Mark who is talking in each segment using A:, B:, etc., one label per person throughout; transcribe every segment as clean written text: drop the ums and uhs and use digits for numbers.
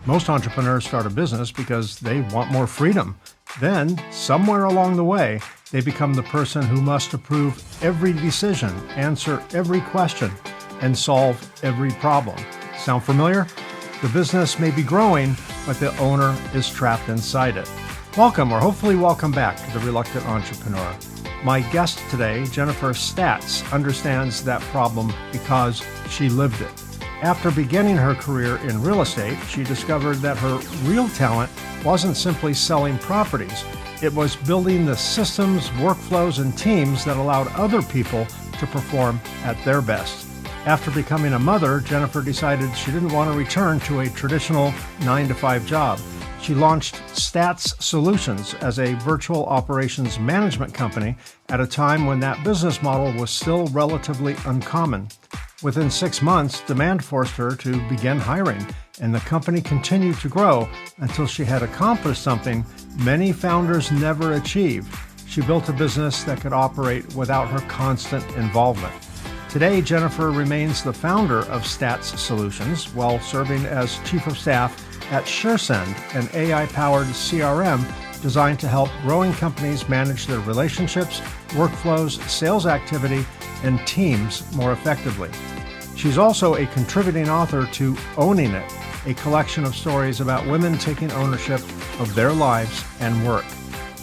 A: Most entrepreneurs start a business because they want more freedom. Then, somewhere along the way, they become the person who must approve every decision, answer every question, and solve every problem. Sound familiar? The business may be growing, but the owner is trapped inside it. Welcome, or hopefully welcome back to The Reluctant Entrepreneur. My guest today, Jennifer Staats, understands that problem because she lived it. After beginning her career in real estate, she discovered that her real talent wasn't simply selling properties. It was building the systems, workflows, and teams that allowed other people to perform at their best. After becoming a mother, Jennifer decided she didn't want to return to a traditional 9-to-5 job. She launched Staats Solutions as a virtual operations management company at a time when that business model was still relatively uncommon. Within 6 months, demand forced her to begin hiring, and the company continued to grow until she had accomplished something many founders never achieve. She built a business that could operate without her constant involvement. Today, Jennifer remains the founder of Staats Solutions while serving as chief of staff at SureSend, an AI-powered CRM designed to help growing companies manage their relationships, workflows, sales activity, and teams more effectively. She's also a contributing author to Owning It, a collection of stories about women taking ownership of their lives and work.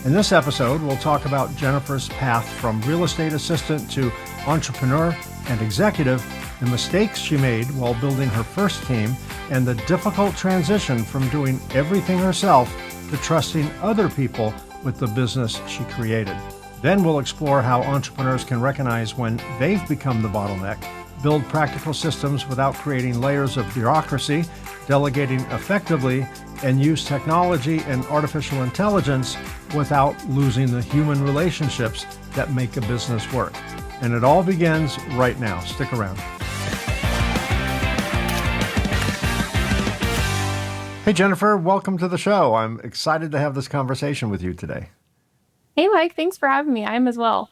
A: In this episode, we'll talk about Jennifer's path from real estate assistant to entrepreneur and executive, the mistakes she made while building her first team, and the difficult transition from doing everything herself to trusting other people with the business she created. Then we'll explore how entrepreneurs can recognize when they've become the bottleneck, build practical systems without creating layers of bureaucracy, delegating effectively, and use technology and artificial intelligence without losing the human relationships that make a business work. And it all begins right now. Stick around. Hey, Jennifer, welcome to the show. I'm excited to have this conversation with you today.
B: Hey, Mike, thanks for having me. I am as well.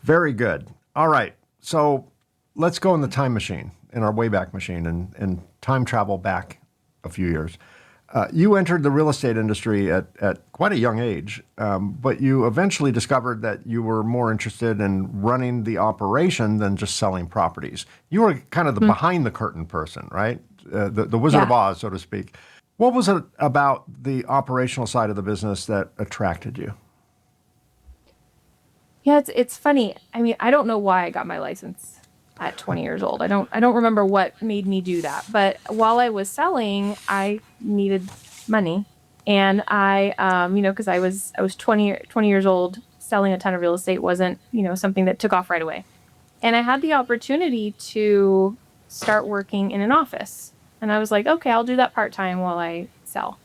A: Very good. All right. So let's go in the time machine, in our Wayback Machine, and time travel back a few years. You entered the real estate industry at quite a young age, but you eventually discovered that you were more interested in running the operation than just selling properties. You were kind of the behind the curtain person, right? The Wizard of Oz, so to speak. What was it about the operational side of the business that attracted you?
B: Yeah, it's funny. I mean, I don't know why I got my license at 20 years old. I don't remember what made me do that. But while I was selling, I needed money, and I, because I was 20 years old, selling a ton of real estate wasn't, something that took off right away. And I had the opportunity to start working in an office, and I was like, okay, I'll do that part-time while I sell.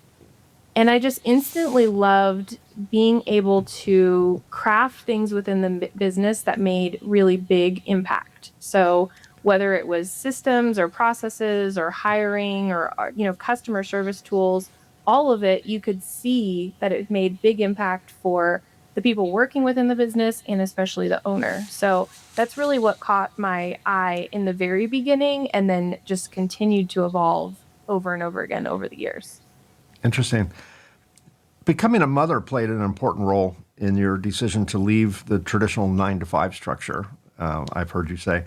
B: And I just instantly loved being able to craft things within the business that made really big impact. So whether it was systems or processes or hiring or customer service tools, all of it, you could see that it made big impact for the people working within the business and especially the owner. So that's really what caught my eye in the very beginning and then just continued to evolve over and over again over the years.
A: Interesting. Becoming a mother played an important role in your decision to leave the traditional 9-to-5 structure, I've heard you say.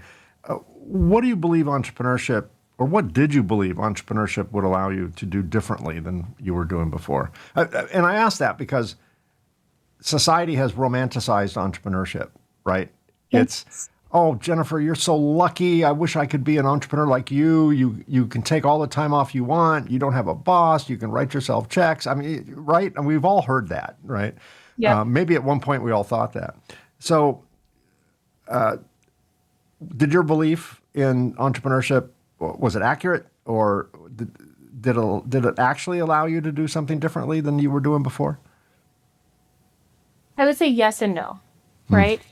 A: What do you believe entrepreneurship, or what did you believe entrepreneurship would allow you to do differently than you were doing before? And I ask that because society has romanticized entrepreneurship, right?
B: Yes.
A: It's, oh, Jennifer, you're so lucky. I wish I could be an entrepreneur like you. You can take all the time off you want. You don't have a boss. You can write yourself checks. I mean, right? And we've all heard that, right?
B: Yeah.
A: Maybe at one point we all thought that. So did your belief in entrepreneurship, was it accurate, or did it actually allow you to do something differently than you were doing before?
B: I would say yes and no. Right.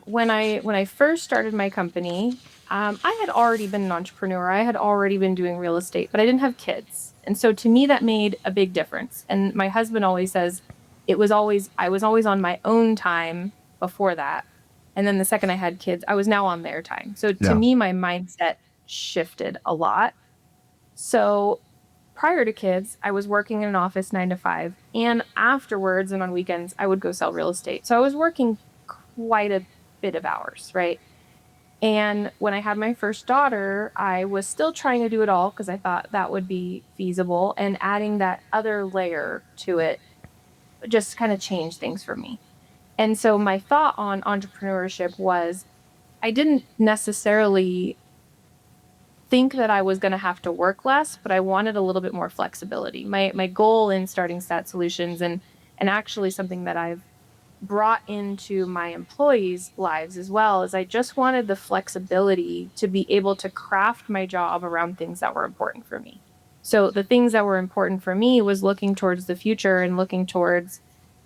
B: When I first started my company, I had already been an entrepreneur. I had already been doing real estate, but I didn't have kids. And so to me, that made a big difference. And my husband always says I was always on my own time before that. And then the second I had kids, I was now on their time. So to me, my mindset shifted a lot. So prior to kids, I was working in an office 9 to 5. And afterwards and on weekends, I would go sell real estate. So I was working quite a bit of hours, right? And when I had my first daughter, I was still trying to do it all because I thought that would be feasible. And adding that other layer to it just kind of changed things for me. And so my thought on entrepreneurship was I didn't necessarily think that I was going to have to work less, but I wanted a little bit more flexibility. My goal in starting Staats Solutions and actually something that I've brought into my employees' lives as well is I just wanted the flexibility to be able to craft my job around things that were important for me. So the things that were important for me was looking towards the future and looking towards,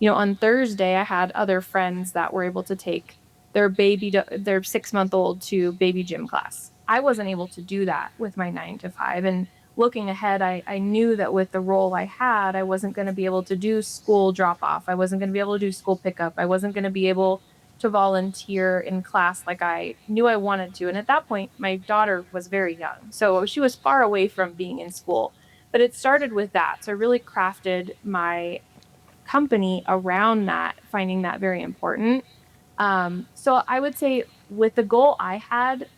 B: on Thursday I had other friends that were able to take their 6-month-old to baby gym class. I wasn't able to do that with my 9 to 5. And looking ahead, I knew that with the role I had, I wasn't going to be able to do school drop off. I wasn't going to be able to do school pickup. I wasn't going to be able to volunteer in class like I knew I wanted to. And at that point, my daughter was very young. So she was far away from being in school. But it started with that. So I really crafted my company around that, finding that very important. So I would say with the goal I had,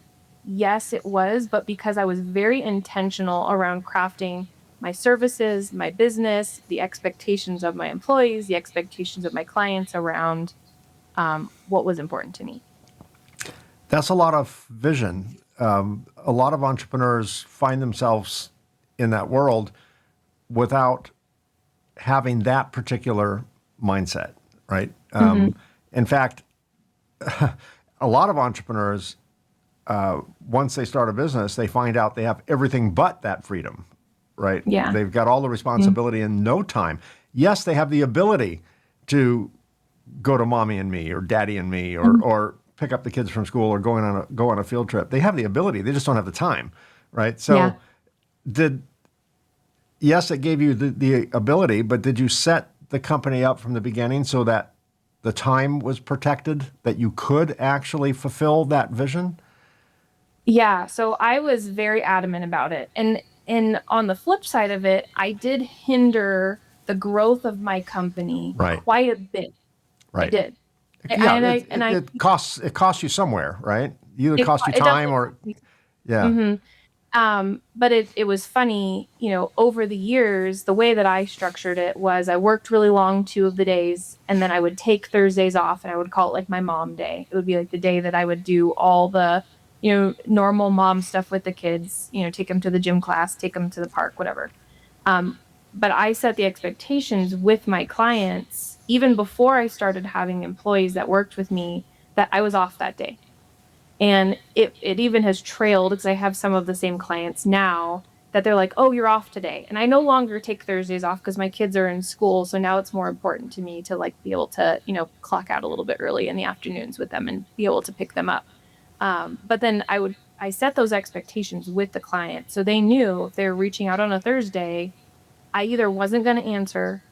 B: yes, it was, but because I was very intentional around crafting my services, my business, the expectations of my employees, the expectations of my clients around what was important to me.
A: That's a lot of vision. A lot of entrepreneurs find themselves in that world without having that particular mindset, right?
B: Mm-hmm.
A: In fact, a lot of entrepreneurs, once they start a business, they find out they have everything but that freedom, right?
B: Yeah.
A: They've got all the responsibility in no time. Yes, they have the ability to go to mommy and me or daddy and me or pick up the kids from school or go on a field trip. They have the ability. They just don't have the time, right?
B: Yeah.
A: So yes, it gave you the ability, but did you set the company up from the beginning so that the time was protected, that you could actually fulfill that vision?
B: Yeah. So I was very adamant about it. And on the flip side of it, I did hinder the growth of my company
A: Right,
B: quite a bit. I
A: right.
B: did.
A: Yeah,
B: And I
A: it costs you somewhere, right? Either
B: it,
A: cost you
B: it
A: time
B: definitely
A: or yeah,
B: hmm but it was funny, over the years, the way that I structured it was I worked really long 2 of the days, and then I would take Thursdays off, and I would call it like my mom day. It would be like the day that I would do all the, normal mom stuff with the kids, take them to the gym class, take them to the park, whatever. Um, but I set the expectations with my clients even before I started having employees that worked with me that I was off that day. And it even has trailed because I have some of the same clients now that they're like, oh, you're off today. And I no longer take Thursdays off because my kids are in school. So now it's more important to me to like be able to, clock out a little bit early in the afternoons with them and be able to pick them up. But then I set those expectations with the client. So they knew if they were reaching out on a Thursday, I either wasn't going to answer,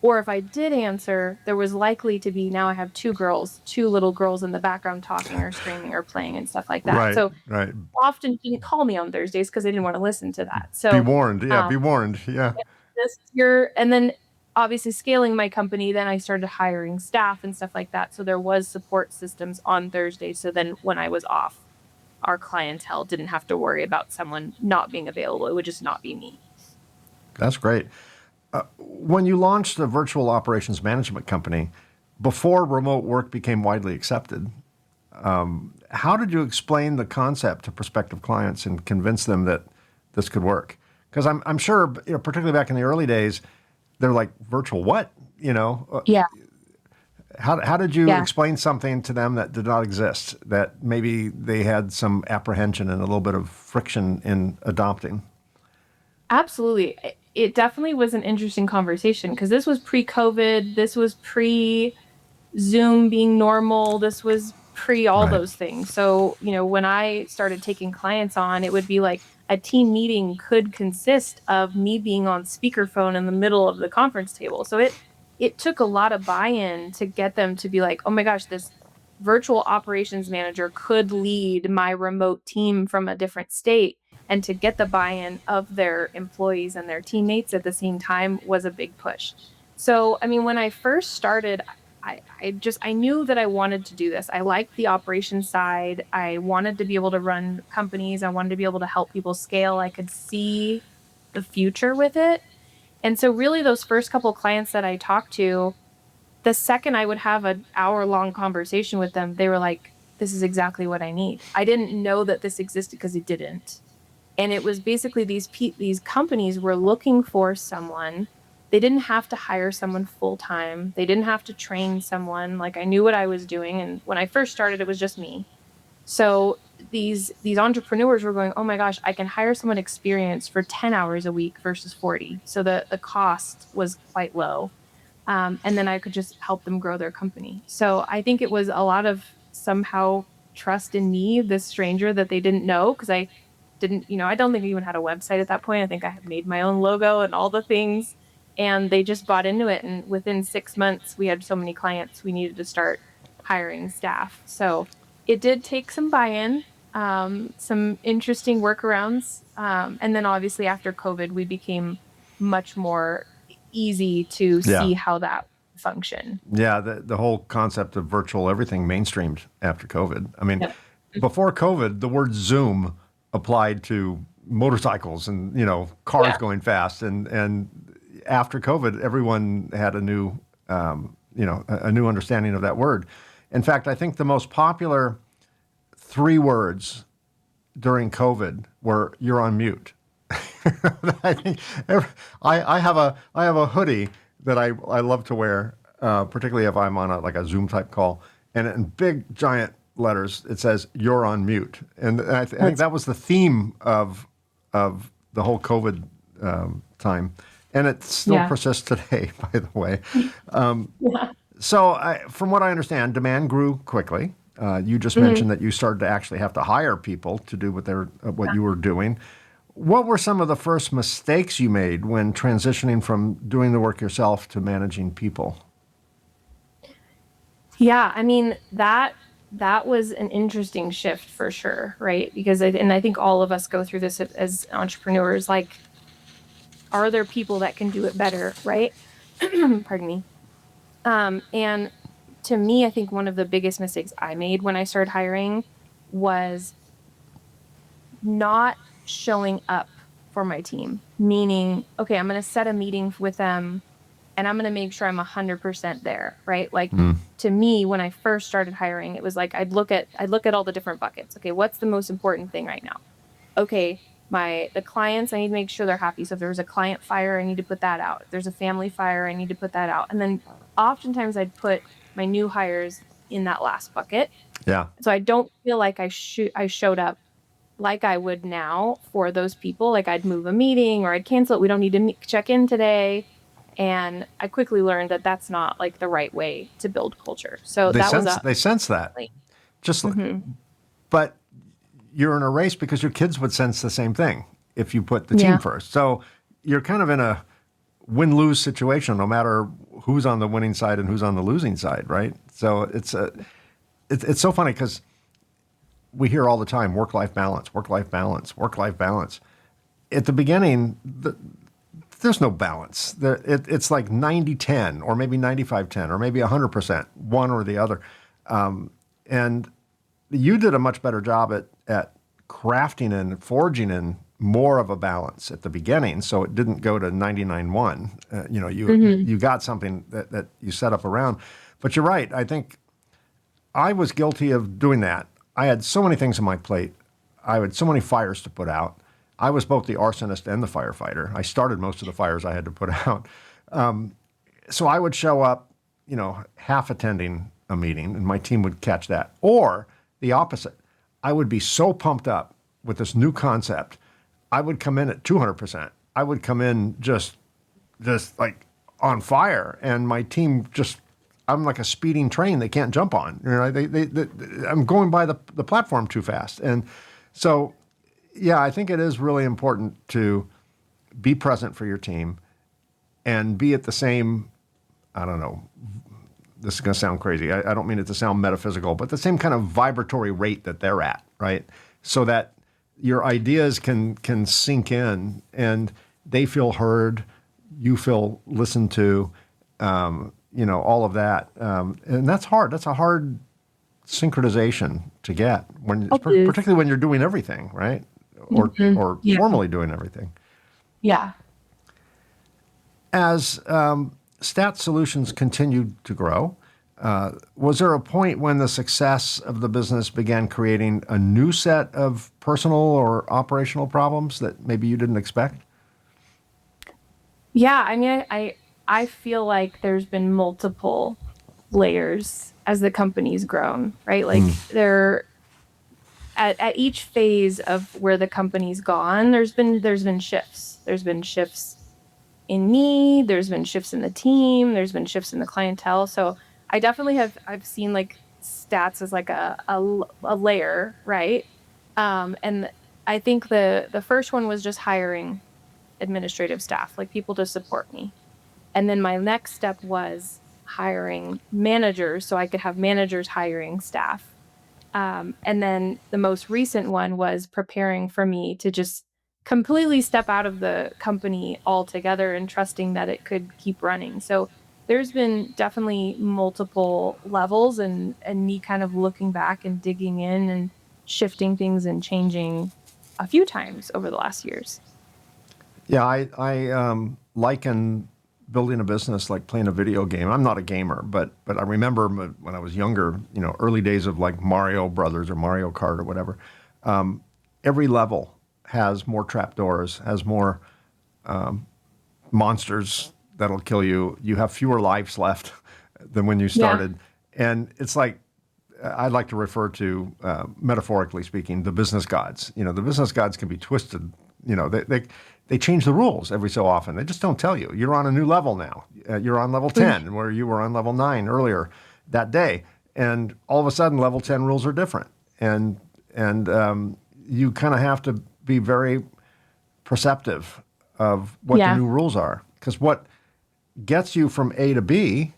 B: or if I did answer, there was likely to be now I have two little girls in the background talking or screaming or playing and stuff like that.
A: right,
B: So
A: right.
B: often didn't call me on Thursdays because they didn't want to listen to that.
A: Be
B: So
A: warned, yeah,
B: um,
A: be warned, yeah.
B: and then obviously scaling my company, then I started hiring staff and stuff like that. So there was support systems on Thursdays. So then when I was off, our clientele didn't have to worry about someone not being available. It would just not be me.
A: That's great. When you launched the virtual operations management company, before remote work became widely accepted, how did you explain the concept to prospective clients and convince them that this could work? Because I'm sure, particularly back in the early days, they're like, virtual what?
B: Yeah.
A: How did you
B: Yeah.
A: explain something to them that did not exist, that maybe they had some apprehension and a little bit of friction in adopting?
B: Absolutely. It definitely was an interesting conversation because this was pre-COVID. This was pre-Zoom being normal. This was pre all
A: Right.
B: those things. So, when I started taking clients on, it would be like a team meeting could consist of me being on speakerphone in the middle of the conference table. So it took a lot of buy-in to get them to be like, oh my gosh, this virtual operations manager could lead my remote team from a different state. and to get the buy-in of their employees and their teammates at the same time was a big push. So, I mean, when I first started, I knew that I wanted to do this. I liked the operations side. I wanted to be able to run companies. I wanted to be able to help people scale. I could see the future with it. And so really those first couple clients that I talked to, the second I would have an hour-long conversation with them, they were like, this is exactly what I need. I didn't know that this existed because it didn't. And it was basically these companies were looking for someone. They didn't have to hire someone full time. They didn't have to train someone. Like I knew what I was doing, and when I first started, it was just me. So these entrepreneurs were going, oh my gosh, I can hire someone experienced for 10 hours a week versus 40. So the cost was quite low. And then I could just help them grow their company. So I think it was a lot of somehow trust in me, this stranger that they didn't know, because I didn't, I don't think I even had a website at that point. I think I had made my own logo and all the things, and they just bought into it. And within 6 months, we had so many clients, we needed to start hiring staff. So it did take some buy-in, some interesting workarounds. And then obviously after COVID, we became much more easy to
C: Yeah.
B: see how that function.
C: Yeah, the whole concept of virtual everything mainstreamed after COVID. I mean,
B: Yep.
C: before COVID, the word Zoom applied to motorcycles and cars
B: Yeah.
C: going fast, and after COVID, everyone had a new a new understanding of that word. In fact, I think the most popular 3 words during COVID were "you're on mute." I think I have a hoodie that I love to wear, particularly if I'm on a Zoom type call, and in big giant letters it says "You're on mute," and I think that was the theme of the whole COVID time, and it still
B: Yeah.
C: persists today. By the way,
B: Yeah.
C: so from what I understand, demand grew quickly. You just
B: Mhm.
C: mentioned that you started to actually have to hire people to do what you were doing. What were some of the first mistakes you made when transitioning from doing the work yourself to managing people?
B: Yeah, I mean that was an interesting shift for sure, right? Because I think all of us go through this as entrepreneurs. Like, are there people that can do it better, right? Pardon me. And to me, I think one of the biggest mistakes I made when I started hiring was not showing up for my team. Meaning, okay, I'm going to set a meeting with them and I'm going to make sure I'm 100% there, right? Like to me, when I first started hiring, it was like I'd look at all the different buckets. Okay, what's the most important thing right now? Okay, the clients, I need to make sure they're happy. So if there's a client fire, I need to put that out. If there's a family fire, I need to put that out. And then oftentimes I'd put my new hires in that last bucket.
C: Yeah.
B: So I don't feel like I showed up like I would now for those people. Like I'd move a meeting or I'd cancel it. We don't need to check in today. And I quickly learned that that's not like the right way to build culture. So
C: They
B: that was
C: sense
B: a
C: they sense that.
B: like,
C: Just
B: hmm
C: but you're in a race because your kids would sense the same thing if you put the team
B: yeah,
C: first. So you're kind of in a win-lose situation no matter who's on the winning side and who's on the losing side, right? So it's so funny because we hear all the time work-life balance, work-life balance, work-life balance. At the beginning, there's no balance. It's like 90-10 or maybe 95-10 or maybe 100%, one or the other. And you did a much better job at crafting and forging in more of a balance at the beginning, so it didn't go to 99-1.
B: hmm
C: You got something that you set up around. But you're right. I think I was guilty of doing that. I had so many things on my plate. I had so many fires to put out. I was both the arsonist and the firefighter. I started most of the fires I had to put out. So I would show up, half attending a meeting, and my team would catch that. Or the opposite. I would be so pumped up with this new concept. I would come in at 200%. I would come in just like on fire, and my team just I'm like a speeding train they can't jump on. I'm going by the platform too fast, and so yeah, I think it is really important to be present for your team and be at the same. I don't know. This is going to sound crazy. I don't mean it to sound metaphysical, but the same kind of vibratory rate that they're at, right? So that your ideas can sink in, and they feel heard, you feel listened to, all of that, and that's hard. That's a hard synchronization to get
B: Oh, it is.
C: particularly when you're doing everything right, or
B: Yeah.
C: formally doing everything.
B: Yeah.
C: As Stats Solutions continued to grow, was there a point when the success of the business began creating a new set of personal or operational problems that maybe you didn't expect?
B: Yeah, I mean, I feel like there's been multiple layers as the company's grown, right? Like there at each phase of where the company's gone, there's been shifts. There's been shifts in me, there's been shifts in the team, there's been shifts in the clientele. So I definitely I've seen like stats as like a layer, right? And I think the first one was just hiring administrative staff, like people to support me. And then my next step was hiring managers so I could have managers hiring staff. And then the most recent one was preparing for me to just completely step out of the company altogether and trusting that it could keep running. So there's been definitely multiple levels, and me kind of looking back and digging in and shifting things and changing a few times over the last years.
C: Yeah, I liken building a business like playing a video game. I'm not a gamer, but I remember when I was younger, early days of like Mario Brothers or Mario Kart or whatever. Every level has more trapdoors, has more monsters that'll kill you. You have fewer lives left than when you
B: Yeah.
C: started, and it's like I'd like to refer to, metaphorically speaking, the business gods. The business gods can be twisted. They change the rules every so often. They just don't tell you. You're on a new level now. You're on level 10, where you were on level 9 earlier that day. And all of a sudden, level 10 rules are different. And you kind of have to be very perceptive of what the
B: Yeah.
C: new rules are. Because what gets you from A to B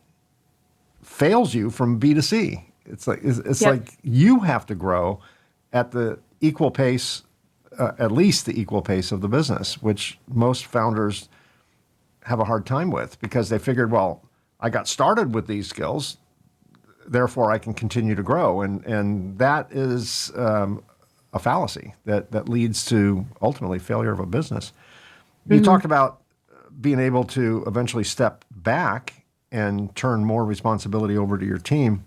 C: fails you from B to C. It's
B: Yep.
C: like you have to grow at the equal pace, at least the equal pace of the business, which most founders have a hard time with because they figured, well, I got started with these skills, therefore I can continue to grow, and that is a fallacy that leads to ultimately failure of a business. You
B: Mhm.
C: talked about being able to eventually step back and turn more responsibility over to your team.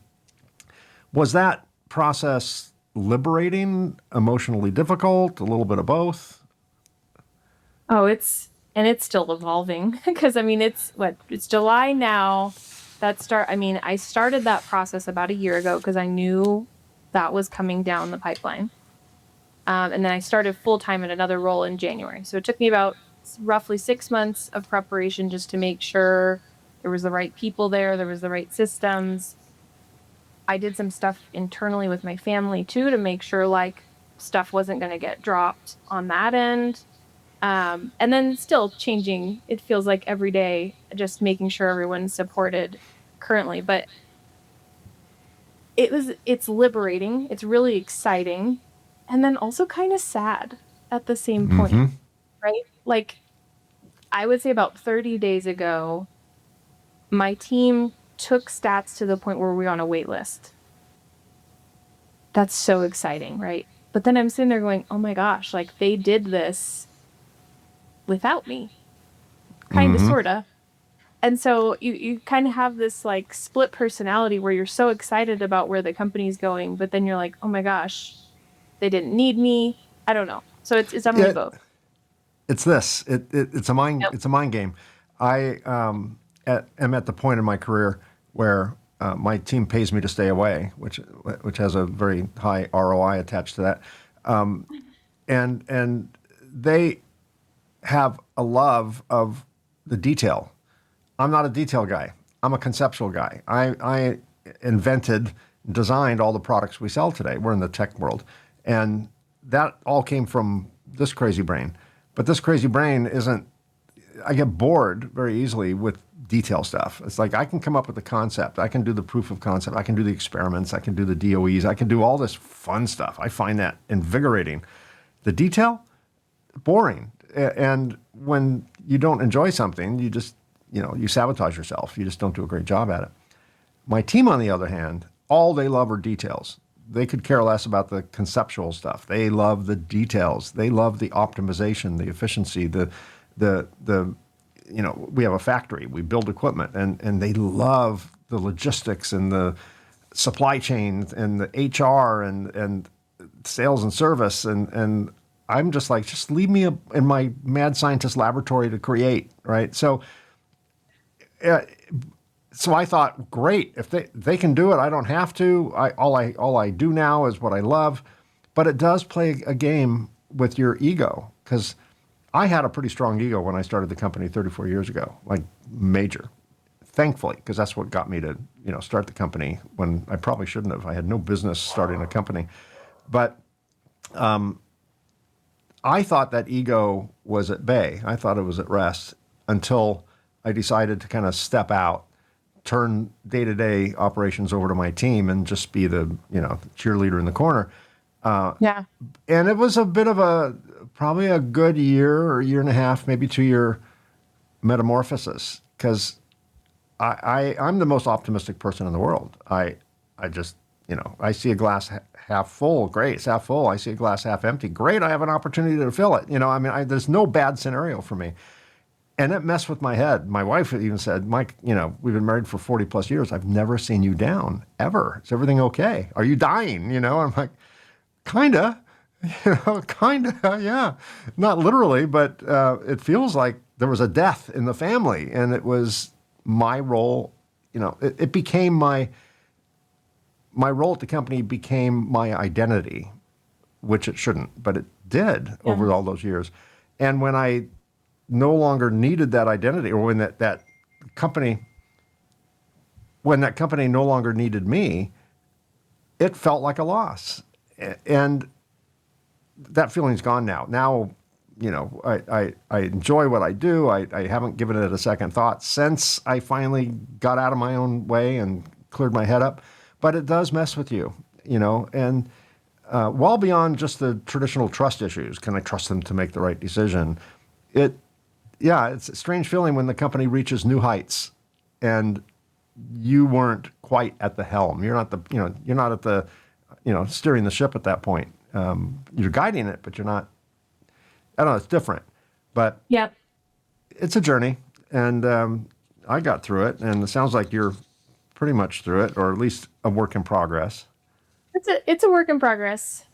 C: Was that process liberating, emotionally difficult, a little bit of both?
B: Oh, it's still evolving because I mean it's July now. I mean, I started that process about a year ago because I knew that was coming down the pipeline. And then I started full time in another role in January. So it took me about roughly 6 months of preparation just to make sure there was the right people there was the right systems. I did some stuff internally with my family too to make sure like stuff wasn't going to get dropped on that end. And then still changing, it feels like every day, just making sure everyone's supported currently. But it's liberating. It's really exciting. And then also kind of sad at the same point, right? Like I would say about 30 days ago, my team took stats to the point where we were on a wait list. That's so exciting, right? But then I'm sitting there going, oh my gosh, like they did this without me, kind of, sort of. And so you kind of have this like split personality where you're so excited about where the company's going, but then you're like, oh my gosh, they didn't need me. I don't know. So it's definitely
C: Yeah,
B: both.
C: it's this. It's a mind.
B: Yep.
C: It's a mind game. I am at the point in my career where my team pays me to stay away, which has a very high ROI attached to that, and they have a love of the detail. I'm not a detail guy. I'm a conceptual guy. I invented, designed all the products we sell today. We're in the tech world. And that all came from this crazy brain. But this crazy brain isn't, I get bored very easily with detail stuff. It's like I can come up with the concept. I can do the proof of concept. I can do the experiments. I can do the DOEs. I can do all this fun stuff. I find that invigorating. The detail, boring. And when you don't enjoy something, you just, you sabotage yourself. You just don't do a great job at it. My team, on the other hand, all they love are details. They could care less about the conceptual stuff. They love the details. They love the optimization, the efficiency, we have a factory, we build equipment, and they love the logistics and the supply chain and the HR and sales and service. And I'm just like, just leave me in my mad scientist laboratory to create, right? So I thought, great, if they can do it, I don't have to. All I do now is what I love. But it does play a game with your ego, because I had a pretty strong ego when I started the company 34 years ago, like major. Thankfully, because that's what got me to start the company when I probably shouldn't have. I had no business starting a company. But I thought that ego was at bay. I thought it was at rest until I decided to kind of step out, turn day-to-day operations over to my team, and just be the cheerleader in the corner.
B: Yeah.
C: And it was a bit of probably a good year or year and a half, maybe 2-year metamorphosis, because I'm the most optimistic person in the world. I just, I see a glass half full, great, it's half full. I see a glass half empty, great, I have an opportunity to fill it. There's no bad scenario for me. And it messed with my head. My wife even said, Mike, we've been married for 40 plus years. I've never seen you down, ever. Is everything okay? Are you dying? I'm like, kinda, kinda, yeah. Not literally, but it feels like there was a death in the family, and it was my role. It became my role at the company became my identity, which it shouldn't, but it did over all those years. And when I no longer needed that identity, or when that company no longer needed me, it felt like a loss. And that feeling's gone now. Now, I enjoy what I do. I haven't given it a second thought since I finally got out of my own way and cleared my head up. But it does mess with you, and well beyond just the traditional trust issues. Can I trust them to make the right decision? It's a strange feeling when the company reaches new heights and you weren't quite at the helm. You're not at the, steering the ship at that point. You're guiding it, but you're not. I don't know. It's different, but
B: Yep.
C: it's a journey, and I got through it. And it sounds like you're pretty much through it, or at least a work in progress.
B: It's a work in progress.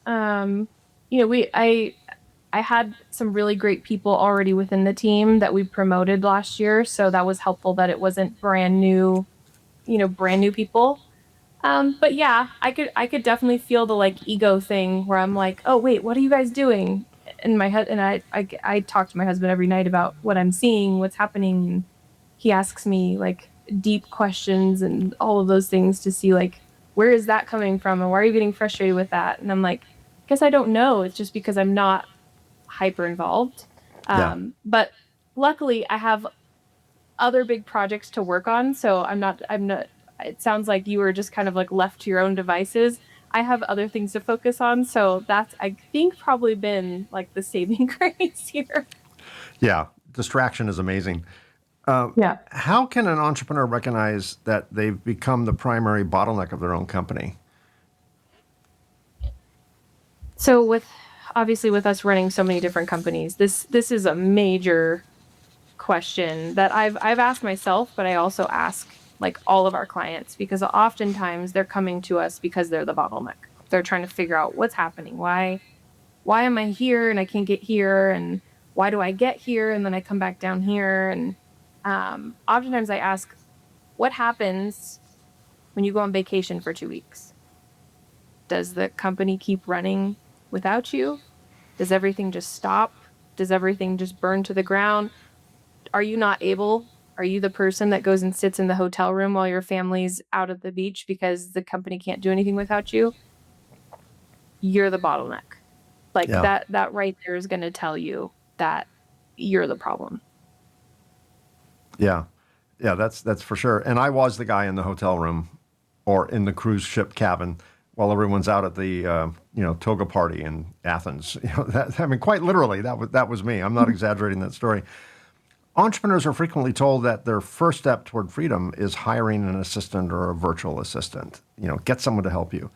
B: I had some really great people already within the team that we promoted last year, so that was helpful that it wasn't brand new people. But yeah, I could definitely feel the ego thing where I'm like, oh wait, what are you guys doing? And I talk to my husband every night about what I'm seeing, what's happening. And he asks me deep questions and all of those things to see where is that coming from, and why are you getting frustrated with that? And I'm like, I guess I don't know. It's just because I'm not hyper involved. But luckily I have other big projects to work on, so I'm not it sounds like you were just kind of left to your own devices. I have other things to focus on, so that's, I think, probably been the saving grace here.
C: Yeah, distraction is amazing.
B: Yeah.
C: How can an entrepreneur recognize that they've become the primary bottleneck of their own company?
B: So obviously with us running so many different companies, this is a major question that I've asked myself, but I also ask all of our clients, because oftentimes they're coming to us because they're the bottleneck. They're trying to figure out what's happening. Why am I here and I can't get here? And why do I get here and then I come back down here? And oftentimes I ask, what happens when you go on vacation for 2 weeks? Does the company keep running without you? Does everything just stop? Does everything just burn to the ground? Are you not able? Are you the person that goes and sits in the hotel room while your family's out at the beach because the company can't do anything without you? You're the bottleneck. That right there is going to tell you that you're the problem.
C: Yeah, that's for sure. And I was the guy in the hotel room or in the cruise ship cabin while everyone's out at the toga party in Athens. Quite literally, that was me. I'm not exaggerating that story. Entrepreneurs are frequently told that their first step toward freedom is hiring an assistant or a virtual assistant. Get someone to help you.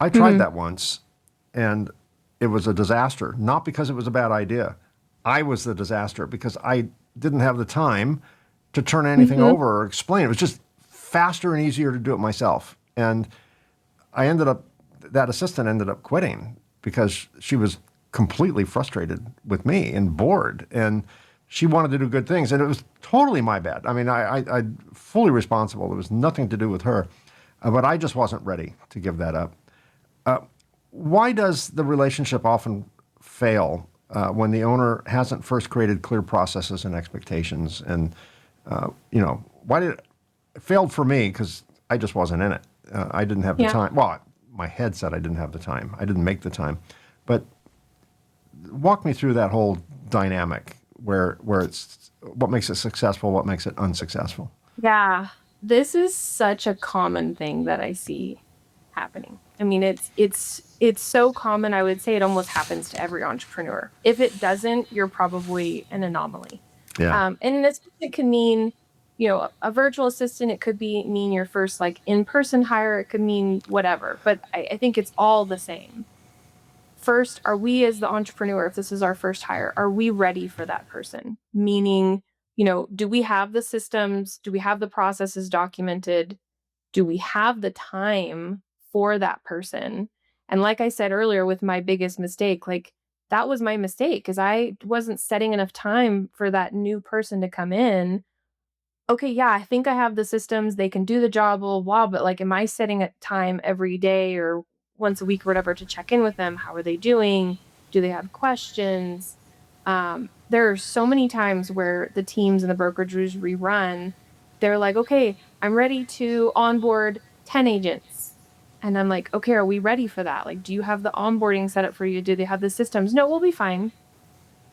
C: I tried that once, and it was a disaster. Not because it was a bad idea. I was the disaster because I didn't have the time to turn anything over or explain. It was just faster and easier to do it myself. And that assistant ended up quitting because she was completely frustrated with me and bored. And she wanted to do good things. And it was totally my bad. I mean, I fully responsible. It was nothing to do with her. But I just wasn't ready to give that up. Why does the relationship often fail when the owner hasn't first created clear processes and expectations? And, why did it failed for me? Because I just wasn't in it. I didn't have the time. Well, my head said I didn't have the time. I didn't make the time. But walk me through that whole dynamic where it's what makes it successful, what makes it unsuccessful.
B: Yeah. This is such a common thing that I see happening. I mean, it's so common. I would say it almost happens to every entrepreneur. If it doesn't, you're probably an anomaly.
C: Yeah.
B: And it can mean, a virtual assistant. It could mean your first like in-person hire. It could mean whatever. But I think it's all the same. First, are we as the entrepreneur, if this is our first hire, are we ready for that person? Meaning, do we have the systems? Do we have the processes documented? Do we have the time for that person? And like I said earlier with my biggest mistake, like that was my mistake because I wasn't setting enough time for that new person to come in. Okay, yeah, I think I have the systems, they can do the job, blah, blah, blah, but like, am I setting a time every day or once a week or whatever to check in with them? How are they doing? Do they have questions? There are so many times where the teams and the brokerages rerun, they're like, okay, I'm ready to onboard 10 agents. And I'm like, okay, are we ready for that? Like, do you have the onboarding set up for you? Do they have the systems? No, we'll be fine.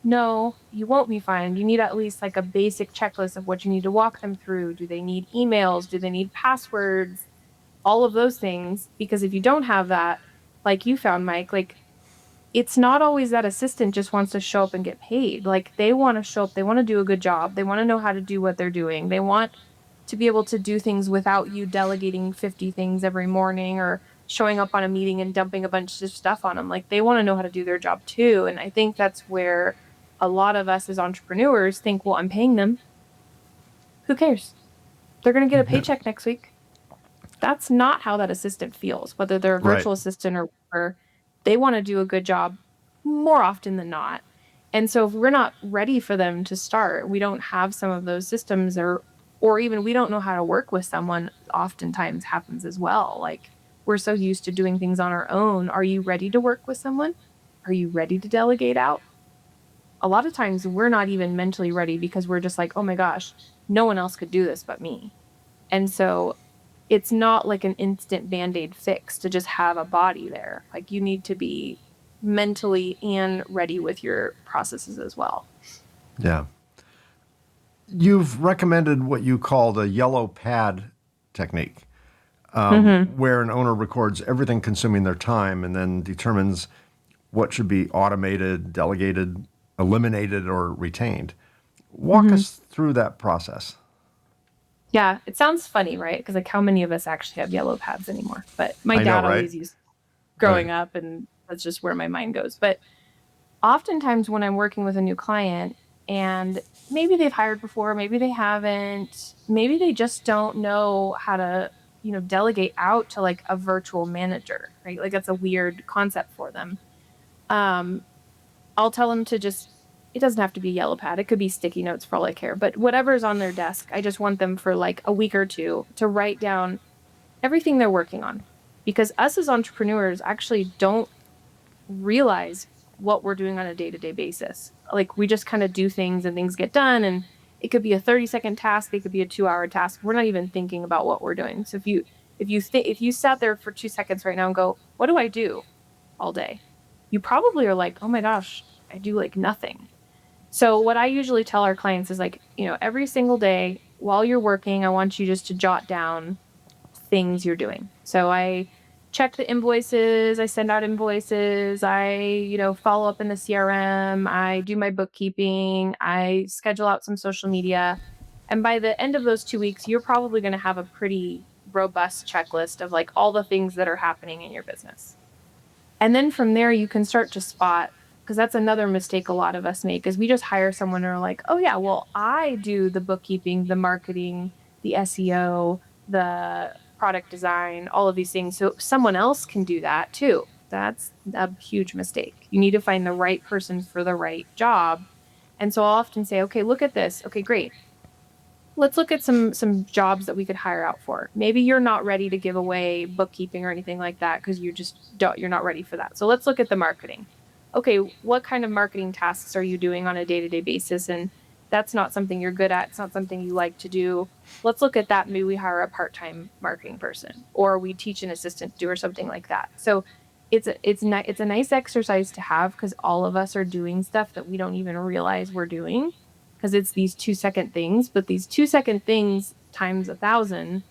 B: No, you won't be fine. You need at least like a basic checklist of what you need to walk them through. Do they need emails? Do they need passwords? All of those things. Because if you don't have that, like you found, Mike, like it's not always that assistant just wants to show up and get paid. Like they want to show up, they want to do a good job. They want to know how to do what they're doing. They want to be able to do things without you delegating 50 things every morning or showing up on a meeting and dumping a bunch of stuff on them. Like they want to know how to do their job too. And I think that's where a lot of us as entrepreneurs think, well, I'm paying them. Who cares? They're going to get a paycheck next week. That's not how that assistant feels, whether they're a virtual assistant or whatever. They want to do a good job more often than not. And so if we're not ready for them to start, we don't have some of those systems or even we don't know how to work with someone, oftentimes happens as well. Like we're so used to doing things on our own. Are you ready to work with someone? Are you ready to delegate out? A lot of times we're not even mentally ready because we're just like, oh my gosh, no one else could do this but me. And so it's not like an instant band-aid fix to just have a body there. Like you need to be mentally and ready with your processes as well.
C: Yeah. You've recommended what you call the yellow pad technique, where an owner records everything consuming their time and then determines what should be automated, delegated, eliminated, or retained. Walk us through that process.
B: Yeah, it sounds funny, right? Because like how many of us actually have yellow pads anymore? But my
C: I know,
B: dad
C: right?
B: always used growing up, and that's just where my mind goes. But oftentimes when I'm working with a new client and maybe they've hired before, maybe they haven't, maybe they just don't know how to, delegate out to like a virtual manager, right? Like that's a weird concept for them. I'll tell them to just, it doesn't have to be yellow pad. It could be sticky notes for all I care, but whatever's on their desk, I just want them for like a week or two to write down everything they're working on. Because us as entrepreneurs actually don't realize what we're doing on a day-to-day basis. Like we just kind of do things and things get done, and it could be a 30-second task, it could be a 2-hour task. We're not even thinking about what we're doing. So if you sat there for 2 seconds right now and go, what do I do all day? You probably are like, oh my gosh, I do like nothing. So what I usually tell our clients is like, every single day while you're working, I want you just to jot down things you're doing. So I check the invoices, I send out invoices, I follow up in the CRM, I do my bookkeeping, I schedule out some social media. And by the end of those 2 weeks, you're probably going to have a pretty robust checklist of like all the things that are happening in your business. And then from there, you can start to spot, because that's another mistake a lot of us make, is we just hire someone and are like, oh, yeah, well, I do the bookkeeping, the marketing, the SEO, the product design, all of these things. So someone else can do that too. That's a huge mistake. You need to find the right person for the right job. And so I'll often say, okay, look at this. Okay, great. Let's look at some jobs that we could hire out for. Maybe you're not ready to give away bookkeeping or anything like that because you're not ready for that. So let's look at the marketing. Okay, what kind of marketing tasks are you doing on a day-to-day basis? And that's not something you're good at. It's not something you like to do. Let's look at that. Maybe we hire a part-time marketing person, or we teach an assistant to do, or something like that. So it's a nice exercise to have, because all of us are doing stuff that we don't even realize we're doing, because it's these 2-second things, but these 2-second things times 1,000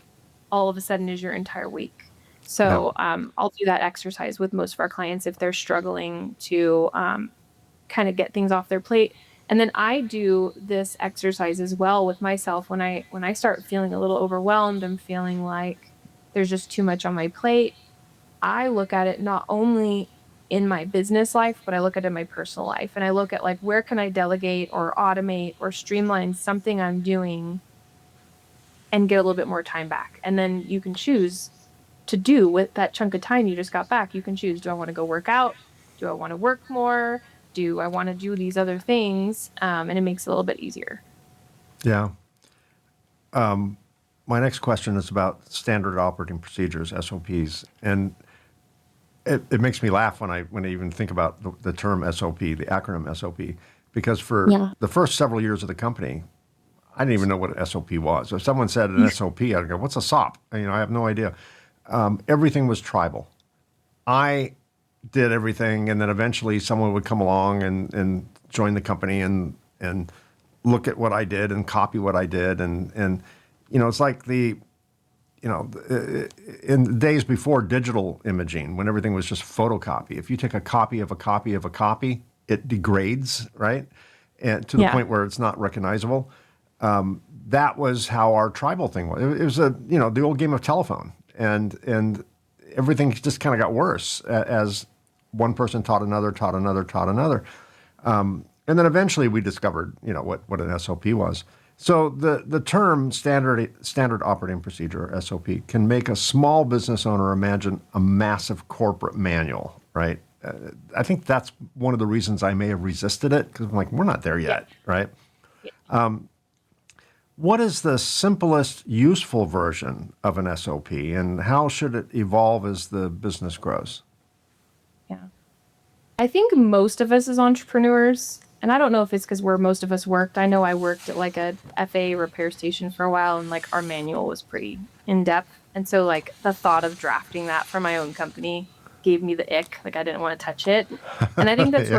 B: all of a sudden is your entire week. So I'll do that exercise with most of our clients if they're struggling to kind of get things off their plate. And then I do this exercise as well with myself when I start feeling a little overwhelmed. I'm feeling like there's just too much on my plate. I look at it not only in my business life, but I look at it in my personal life. And I look at like, where can I delegate or automate or streamline something I'm doing and get a little bit more time back? And then you can choose to do with that chunk of time you just got back. You can choose, do I want to go work out? Do I want to work more? Do I want to do these other things? And it makes it a little bit easier.
C: Yeah. My next question is about standard operating procedures, SOPs, and it makes me laugh when I even think about the term SOP, the acronym SOP, because for the first several years of the company, I didn't even know what an SOP was. If someone said an SOP, I'd go, "What's a SOP?" I have no idea. Everything was tribal. I did everything, and then eventually someone would come along and join the company and look at what I did and copy what I did, and it's like in the days before digital imaging, when everything was just photocopy. If you take a copy of a copy of a copy, it degrades, right, and to the point where it's not recognizable. That was how our tribal thing was. It was the old game of telephone, and everything just kind of got worse as one person taught another, taught another, taught another. And then eventually we discovered, what an SOP was. So the term standard operating procedure, or SOP, can make a small business owner imagine a massive corporate manual, right? I think that's one of the reasons I may have resisted it, because I'm like, we're not there yet, right? What is the simplest, useful version of an SOP, and how should it evolve as the business grows?
B: Yeah. I think most of us as entrepreneurs, and I don't know if it's because where most of us worked. I know I worked at like a FA repair station for a while, and like our manual was pretty in depth. And so like the thought of drafting that for my own company gave me the ick. Like I didn't want to touch it. And I think that's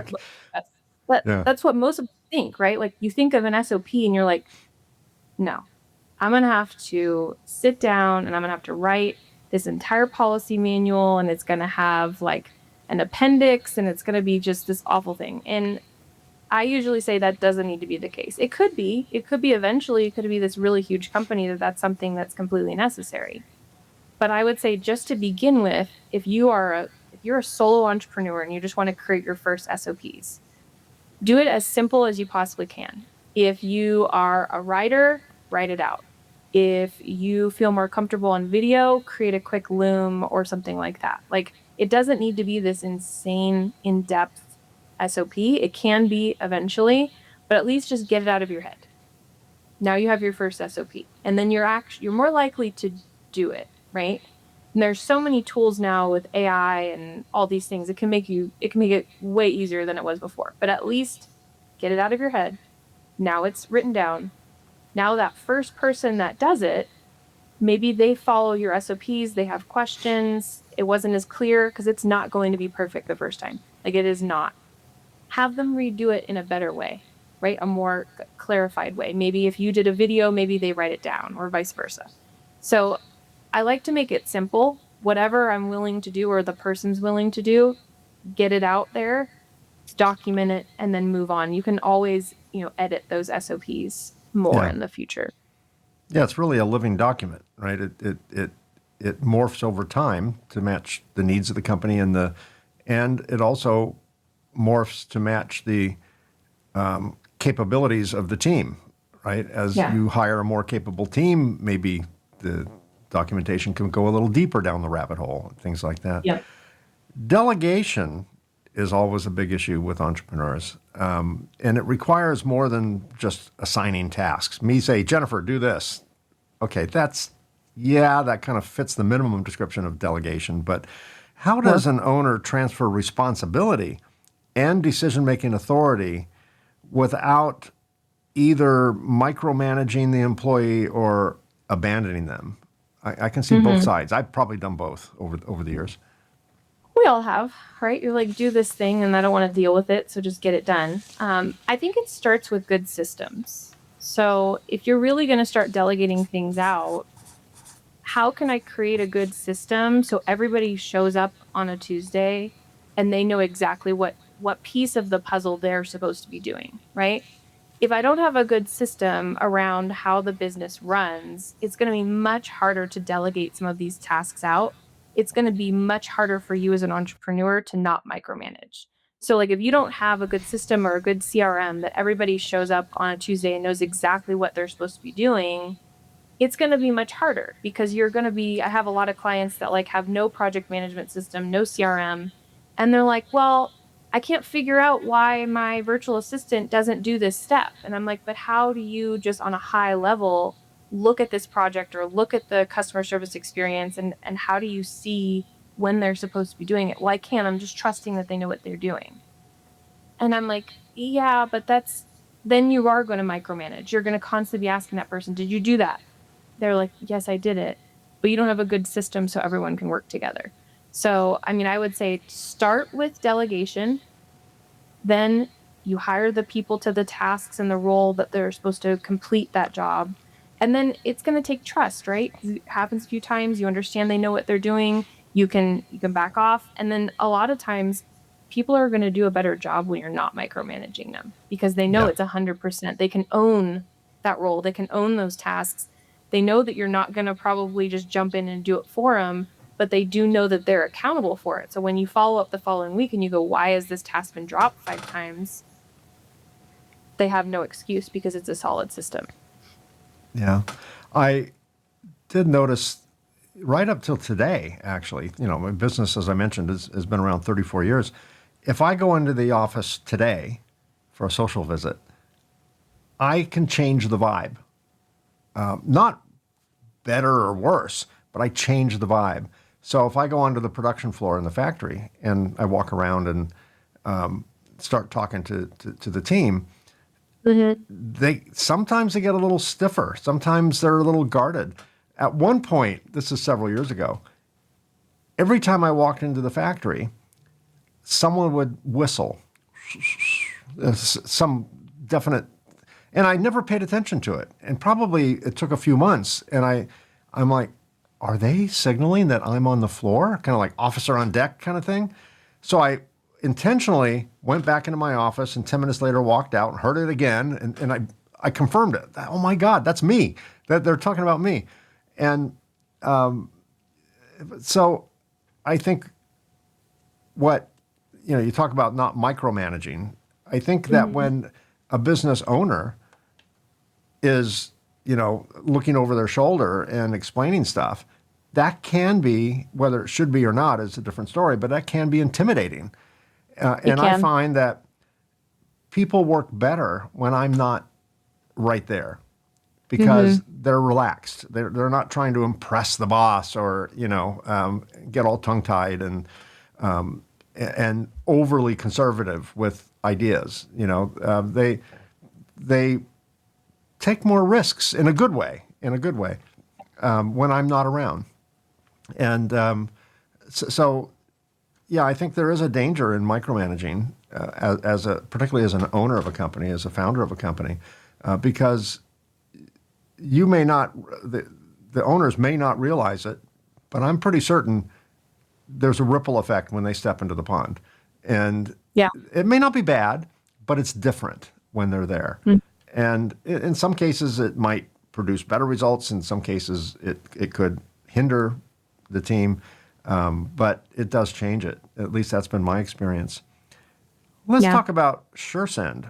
C: Yeah.
B: that's what most of us think, right? Like you think of an SOP and you're like, no, I'm going to have to sit down and I'm going to have to write this entire policy manual, and it's going to have like an appendix, and it's going to be just this awful thing. And I usually say that doesn't need to be the case. It could be eventually, it could be this really huge company that's something that's completely necessary. But I would say, just to begin with, if you're a solo entrepreneur and you just want to create your first SOPs, do it as simple as you possibly can. If you are a writer, write it out. If you feel more comfortable on video, create a quick Loom or something like that. Like, it doesn't need to be this insane, in-depth SOP. It can be eventually, but at least just get it out of your head. Now you have your first SOP, and then you're more likely to do it, right? And there's so many tools now with AI and all these things. It can make it way easier than it was before. But at least get it out of your head. Now it's written down. Now that first person that does it, maybe they follow your SOPs, they have questions, it wasn't as clear, because it's not going to be perfect the first time. Like, it is not. Have them redo it in a better way, right? A more clarified way. Maybe if you did a video, maybe they write it down, or vice versa. So I like to make it simple, whatever I'm willing to do or the person's willing to do, get it out there, document it, and then move on. You can always, edit those SOPs more
C: Yeah.
B: in the future.
C: Yeah, it's really a living document, right? It morphs over time to match the needs of the company and it also morphs to match the capabilities of the team, right? As
B: Yeah.
C: you hire a more capable team, maybe the documentation can go a little deeper down the rabbit hole, things like that.
B: Yeah.
C: Delegation is always a big issue with entrepreneurs, and it requires more than just assigning tasks. Me say, Jennifer, do this. Okay, that kind of fits the minimum description of delegation, but how does an owner transfer responsibility and decision-making authority without either micromanaging the employee or abandoning them? I can see both sides. I've probably done both over the years.
B: We all have, right? You're like, do this thing and I don't want to deal with it, so just get it done. I think it starts with good systems. So if you're really going to start delegating things out, how can I create a good system so everybody shows up on a Tuesday and they know exactly what piece of the puzzle they're supposed to be doing, right? If I don't have a good system around how the business runs, it's going to be much harder to delegate some of these tasks out. It's going to be much harder for you as an entrepreneur to not micromanage. So like if you don't have a good system or a good CRM that everybody shows up on a Tuesday and knows exactly what they're supposed to be doing, it's going to be much harder because I have a lot of clients that like have no project management system, no CRM. And they're like, well, I can't figure out why my virtual assistant doesn't do this step. And I'm like, but how do you just on a high level look at this project or look at the customer service experience and how do you see when they're supposed to be doing it? Well, I can't. I'm just trusting that they know what they're doing. And I'm like, yeah, but then you are going to micromanage. You're going to constantly be asking that person, did you do that? They're like, yes, I did it. But you don't have a good system so everyone can work together. So, I would say start with delegation. Then you hire the people to the tasks and the role that they're supposed to complete that job. And then it's going to take trust, right? It happens a few times. You understand they know what they're doing. You can back off. And then a lot of times people are going to do a better job when you're not micromanaging them because they know
C: Yeah.
B: it's 100%. They can own that role. They can own those tasks. They know that you're not going to probably just jump in and do it for them, but they do know that they're accountable for it. So when you follow up the following week and you go, why has this task been dropped 5 times? They have no excuse because it's a solid system.
C: Yeah. I did notice right up till today, actually, my business, as I mentioned, has been around 34 years. If I go into the office today for a social visit, I can change the vibe. Not better or worse, but I change the vibe. So if I go onto the production floor in the factory and I walk around and start talking to the team, sometimes they get a little stiffer. Sometimes they're a little guarded. At one point, this is several years ago, every time I walked into the factory, someone would whistle, some definite, and I never paid attention to it. And probably it took a few months, and I'm like, are they signaling that I'm on the floor? Kind of like officer on deck kind of thing. So I intentionally went back into my office and 10 minutes later walked out and heard it again. And I confirmed it. Oh my God, that's me. That they're talking about me. And so I think you talk about not micromanaging. I think that when a business owner is, looking over their shoulder and explaining stuff, that can be, whether it should be or not is a different story, but that can be intimidating. And I find that people work better when I'm not right there because they're relaxed. They're not trying to impress the boss or, get all tongue-tied and overly conservative with ideas. They take more risks in a good way, when I'm not around. And yeah, I think there is a danger in micromanaging particularly as an owner of a company, as a founder of a company, because the owners may not realize it, but I'm pretty certain there's a ripple effect when they step into the pond. And
B: Yeah.
C: it may not be bad, but it's different when they're there.
B: Mm.
C: And in some cases, it might produce better results. In some cases, it could hinder the team, but it does change it. At least that's been my experience. Let's
B: Yeah.
C: talk about SureSend.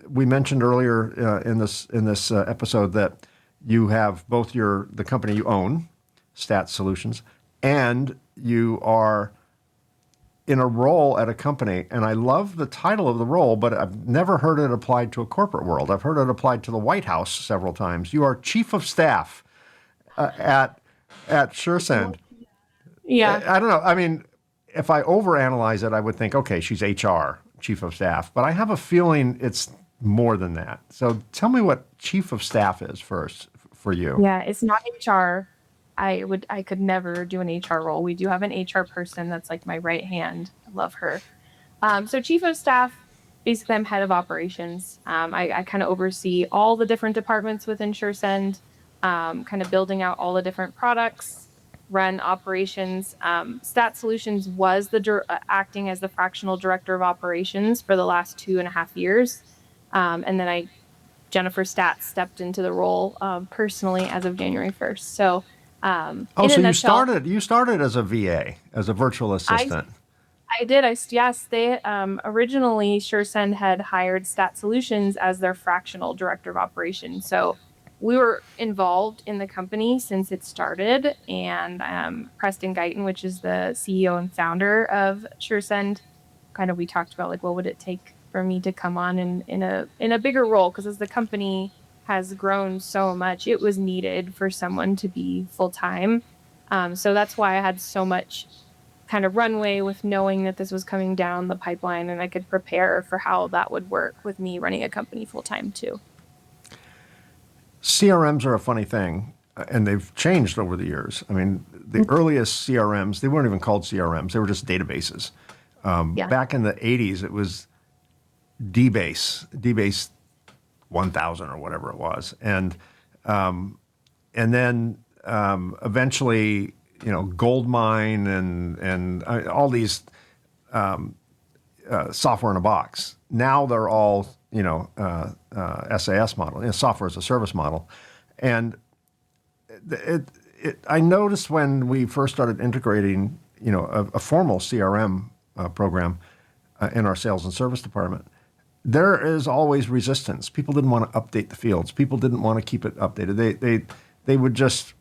C: We mentioned earlier in this episode that you have both the company you own, Staats Solutions, and you are in a role at a company. And I love the title of the role, but I've never heard it applied to a corporate world. I've heard it applied to the White House several times. You are chief of staff at SureSend.
B: Yeah.
C: I don't know. I mean, if I overanalyze it, I would think, okay, she's HR, chief of staff. But I have a feeling it's more than that. So tell me what chief of staff is first for you.
B: Yeah, it's not HR. I could never do an HR role. We do have an HR person that's like my right hand. I love her. So chief of staff, basically I'm head of operations. I kind of oversee all the different departments within SureSend, kind of building out all the different products, run operations. Stat Solutions was acting as the fractional director of operations for the last 2.5 years. And then Jennifer Stats stepped into the role personally as of January 1st. So,
C: Oh,
B: in a
C: so you
B: nutshell,
C: started as a VA, as a virtual
B: I
C: assistant.
B: I did. Yes, they originally SureSend had hired Stat Solutions as their fractional director of operations. So we were involved in the company since it started, and Preston Guyton, which is the CEO and founder of SureSend, kind of we talked about like what would it take for me to come on in a bigger role, because as the company has grown so much, it was needed for someone to be full time. So that's why I had so much kind of runway with knowing that this was coming down the pipeline, and I could prepare for how that would work with me running a company full time too.
C: CRMs are a funny thing, and they've changed over the years. I mean, the earliest CRMs, they weren't even called CRMs, they were just databases.
B: Yeah.
C: Back in the 80s, it was DBase 1000 or whatever it was. And then eventually, Goldmine and all these software in a box. Now they're all SAS model, software as a service model, and I noticed when we first started integrating a formal CRM program in our sales and service department. There is always resistance. People didn't want to update the fields. People didn't want to keep it updated. They would just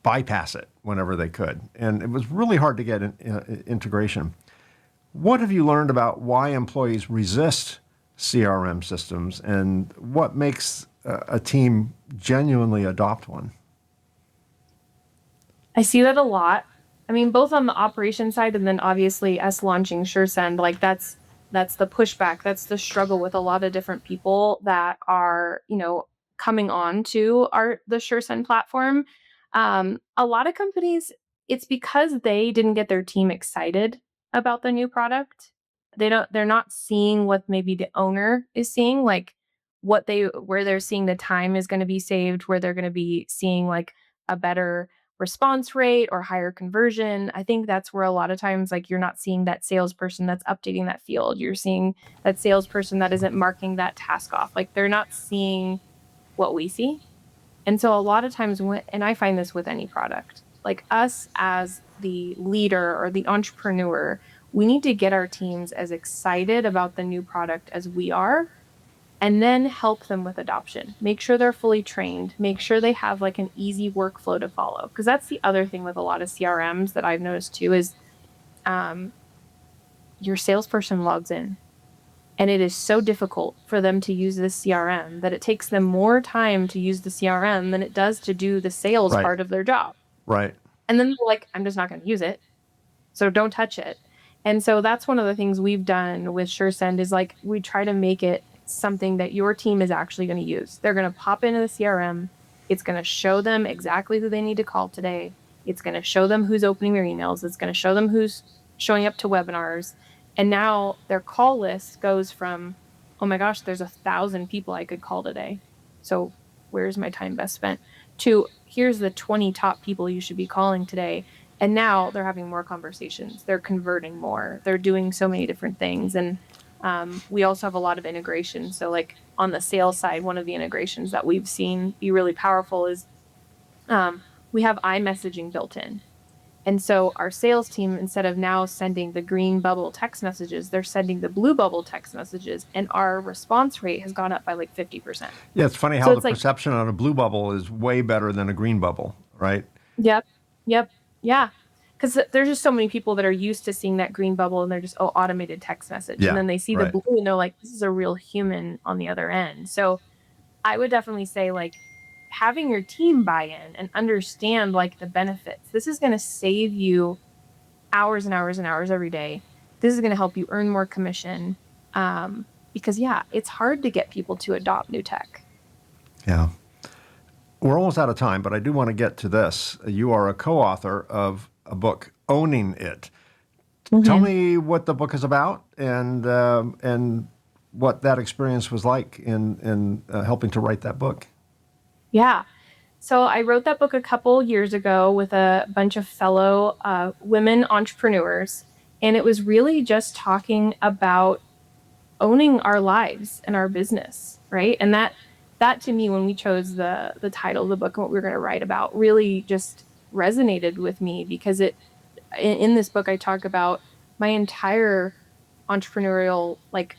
C: bypass it whenever they could, and it was really hard to get integration. What have you learned about why employees resist CRM systems, and what makes a team genuinely adopt one?
B: I see that a lot. I mean, both on the operation side and then obviously us launching SureSend, like that's the pushback. That's the struggle with a lot of different people that are, coming on to the SureSend platform. A lot of companies, it's because they didn't get their team excited about the new product. They're not seeing what maybe the owner is seeing, like where they're seeing the time is going to be saved, where they're going to be seeing like a better response rate or higher conversion. I think that's where a lot of times like you're not seeing that salesperson that's updating that field. You're seeing that salesperson that isn't marking that task off. Like they're not seeing what we see. And so a lot of times and I find this with any product, like us as the leader or the entrepreneur, we need to get our teams as excited about the new product as we are, and then help them with adoption. Make sure they're fully trained, make sure they have like an easy workflow to follow. Because that's the other thing with a lot of CRMs that I've noticed too is your salesperson logs in, and it is so difficult for them to use this CRM that it takes them more time to use the CRM than it does to do the sales
C: Right,
B: part of their job.
C: right.
B: And then they're like, I'm just not going to use it. So don't touch it. And so that's one of the things we've done with SureSend is like we try to make it something that your team is actually going to use. They're going to pop into the CRM. It's going to show them exactly who they need to call today. It's going to show them who's opening their emails. It's going to show them who's showing up to webinars. And now their call list goes from, oh my gosh, there's 1,000 people I could call today. So where's my time best spent, to here's the 20 top people you should be calling today. And now they're having more conversations. They're converting more. They're doing so many different things. And we also have a lot of integration. So like on the sales side, one of the integrations that we've seen be really powerful is we have iMessaging built in. And so our sales team, instead of now sending the green bubble text messages, they're sending the blue bubble text messages. And our response rate has gone up by like 50%.
C: Yeah, it's funny
B: So
C: how the
B: it's like,
C: perception on a blue bubble is way better than a green bubble, right?
B: yep, yep, yeah. Because there's just so many people that are used to seeing that green bubble and they're just, oh, automated text message. And
C: Yeah,
B: then they see the
C: right.
B: blue and they're like, this is a real human on the other end. So I would definitely say like having your team buy in and understand like the benefits. This is going to save you hours and hours and hours every day. This is going to help you earn more commission. Because yeah, it's hard to get people to adopt new tech.
C: Yeah. We're almost out of time, but I do want to get to this. You are a co-author of a book, Owning It. Tell me what the book is about and what that experience was like in helping to write that book.
B: Yeah. So I wrote that book a couple years ago with a bunch of fellow women entrepreneurs. And it was really just talking about owning our lives and our business, right? And that to me, when we chose the title of the book and what we were going to write about, really just resonated with me because in this book I talk about my entire entrepreneurial, like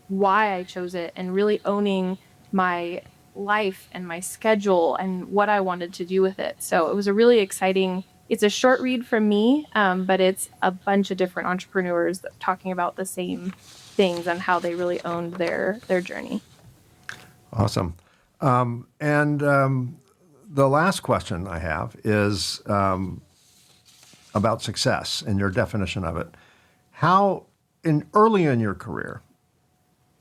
B: why I chose it and really owning my life and my schedule and what I wanted to do with it. So it was a really exciting, it's a short read from me, but it's a bunch of different entrepreneurs talking about the same things and how they really owned their journey.
C: Awesome. And the last question I have is about success and your definition of it. How, early in your career,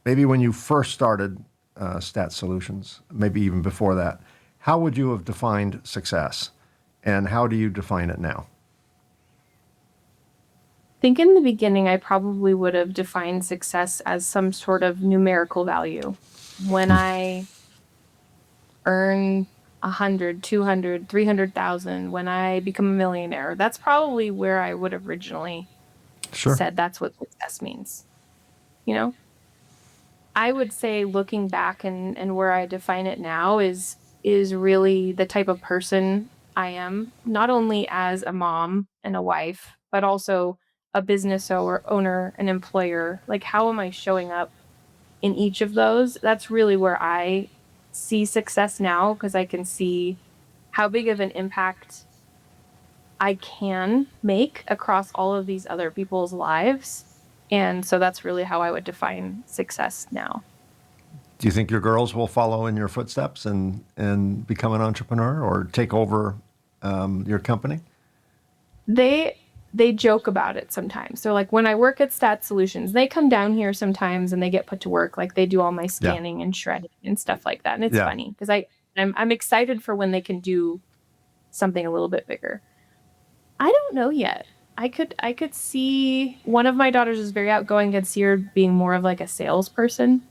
C: maybe when you first started Staats Solutions, maybe even before that, how would you have defined success? And how do you define it now?
B: I think in the beginning, I probably would have defined success as some sort of numerical value. When I earn 100, 200, 300,000, when I become a millionaire, that's probably where I would have originally said that's what success means. You know, I would say looking back and where I define it now is really the type of person I am, not only as a mom and a wife, but also a business owner, an employer. Like, how am I showing up in each of those? That's really where I see success now, because I can see how big of an impact I can make across all of these other people's lives. And so that's really how I would define success now.
C: Do you think your girls will follow in your footsteps and become an entrepreneur or take over your company?
B: They joke about it sometimes. So like when I work at Staats Solutions, they come down here sometimes and they get put to work. Like they do all my scanning and shredding and stuff like that. And it's funny because I'm excited for when they can do something a little bit bigger. I don't know yet. I could see one of my daughters is very outgoing. I could see her being more of like a salesperson.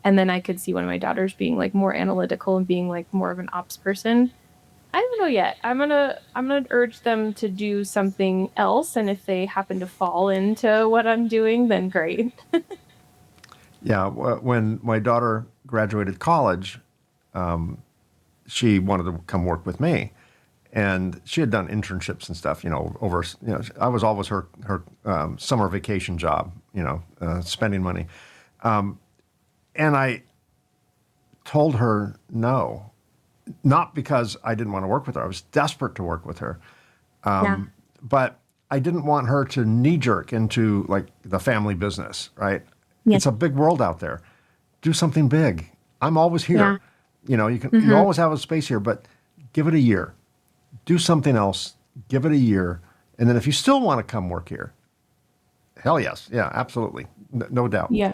B: And then I could see one of my daughters being like more analytical and being like more of an ops person. I don't know yet. I'm gonna urge them to do something else, and if they happen to fall into what I'm doing, then great.
C: Yeah, when my daughter graduated college, she wanted to come work with me, and she had done internships and stuff. I was always her summer vacation job. Spending money, and I told her no. Not because I didn't want to work with her. I was desperate to work with her. But I didn't want her to knee-jerk into like the family business, right? Yeah. It's a big world out there. Do something big. I'm always here. Yeah. You always have a space here, but give it a year. Do something else. Give it a year. And then if you still want to come work here, hell yes. Yeah, absolutely. No doubt.
B: Yeah.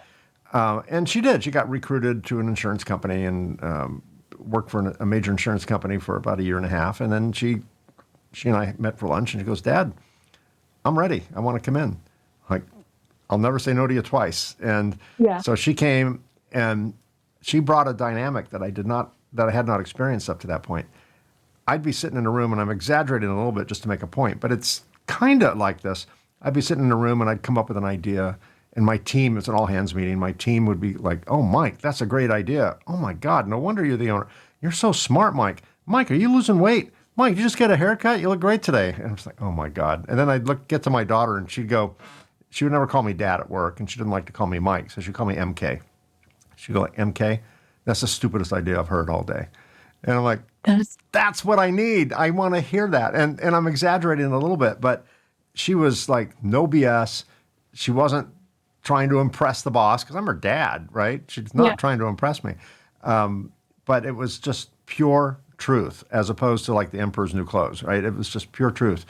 C: And she did. She got recruited to an insurance company and worked for a major insurance company for about a year and a half. And then she and I met for lunch, and she goes, "Dad, I'm ready. I want to come in." Like, I'll never say no to you twice. And so she came, and she brought a dynamic that I did not that I had not experienced up to that point. I'd be sitting in a room, and I'm exaggerating a little bit just to make a point, but it's kind of like this. I'd be sitting in a room and I'd come up with an idea, and my team, it's an all hands meeting. My team would be like, "Oh, Mike, that's a great idea. Oh my God, no wonder you're the owner. You're so smart, Mike. Mike, are you losing weight? Mike, you just get a haircut? You look great today." And I was like, "Oh my God." And then I'd get to my daughter, and she would never call me dad at work, and she didn't like to call me Mike, so she'd call me MK. She'd go like, "MK? That's the stupidest idea I've heard all day." And I'm like, that's what I need. I want to hear that. And I'm exaggerating a little bit, but she was like, no BS. She wasn't trying to impress the boss, because I'm her dad, right? She's not trying to impress me. But it was just pure truth, as opposed to like the emperor's new clothes, right? It was just pure truth.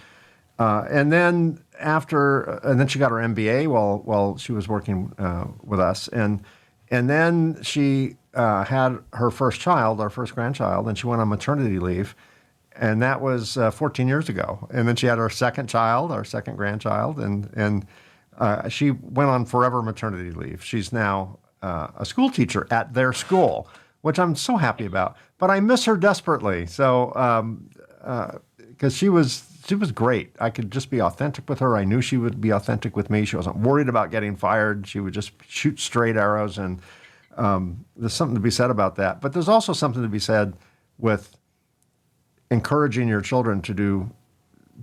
C: And then she got her MBA while she was working with us. And then she had her first child, our first grandchild, and she went on maternity leave. And that was 14 years ago. And then she had her second child, our second grandchild, and she went on forever maternity leave. She's now a school teacher at their school, which I'm so happy about. But I miss her desperately. So, because she was great. I could just be authentic with her. I knew she would be authentic with me. She wasn't worried about getting fired. She would just shoot straight arrows. And there's something to be said about that. But there's also something to be said with encouraging your children to do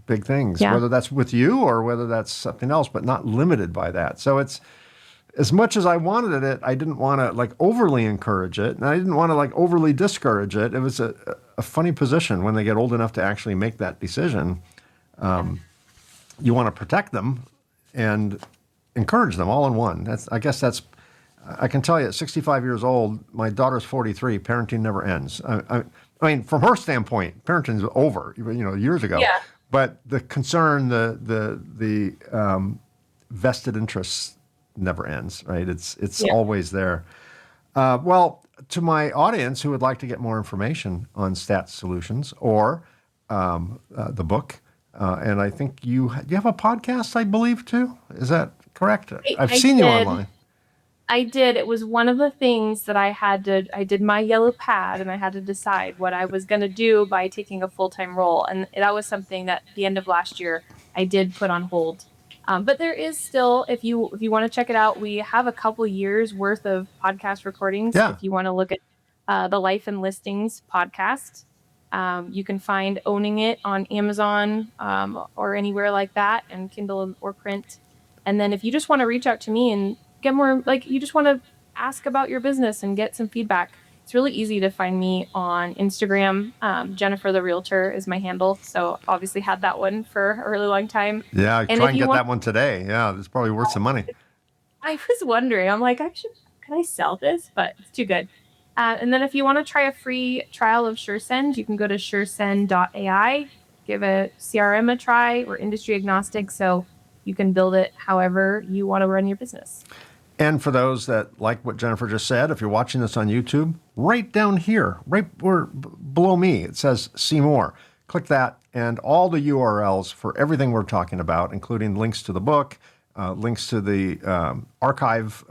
C: big things, whether that's with you or whether that's something else, but not limited by that. So it's, as much as I wanted it, I didn't want to like overly encourage it, and I didn't want to like overly discourage it. It was a funny position when they get old enough to actually make that decision. You want to protect them and encourage them all in one. I can tell you at 65 years old, my daughter's 43, parenting never ends. I mean, from her standpoint, parenting's over, years ago. Yeah. But the concern, the vested interests never ends, right? It's always there. Well, to my audience who would like to get more information on Staats Solutions or the book, and I think you have a podcast, I believe, too. Is that correct? I've seen you online.
B: I did. It was one of the things that I did my yellow pad, and I had to decide what I was going to do by taking a full-time role. And that was something that at the end of last year, I did put on hold. But there is still, if you want to check it out, we have a couple years worth of podcast recordings. Yeah. If you want to look at the Life and Listings podcast, you can find Owning It on Amazon or anywhere like that, and Kindle or print. And then if you just want to reach out to me and get more, like you just want to ask about your business and get some feedback, it's really easy to find me on Instagram. Jennifer the Realtor is my handle. So obviously had that one for a really long time.
C: Yeah, try and get that one today. Yeah, it's probably worth some money.
B: I was wondering, I'm like, can I sell this? But it's too good. And then if you want to try a free trial of SureSend, you can go to suresend.ai, give a CRM a try. We're industry agnostic, so you can build it however you want to run your business.
C: And for those that like what Jennifer just said, if you're watching this on YouTube, right down here, right where below me, it says see more. Click that, and all the URLs for everything we're talking about, including links to the book, links to the archive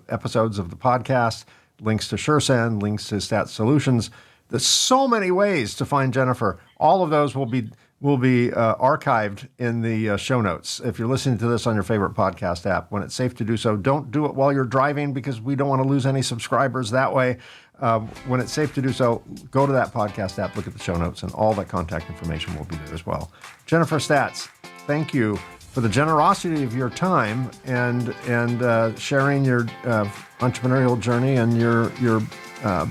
C: episodes of the podcast, links to SureSend, links to Staats Solutions. There's so many ways to find Jennifer. All of those will be archived in the show notes. If you're listening to this on your favorite podcast app, when it's safe to do so, don't do it while you're driving, because we don't want to lose any subscribers that way. When it's safe to do so, go to that podcast app, look at the show notes, and all that contact information will be there as well. Jennifer Staats, thank you for the generosity of your time and sharing your entrepreneurial journey and your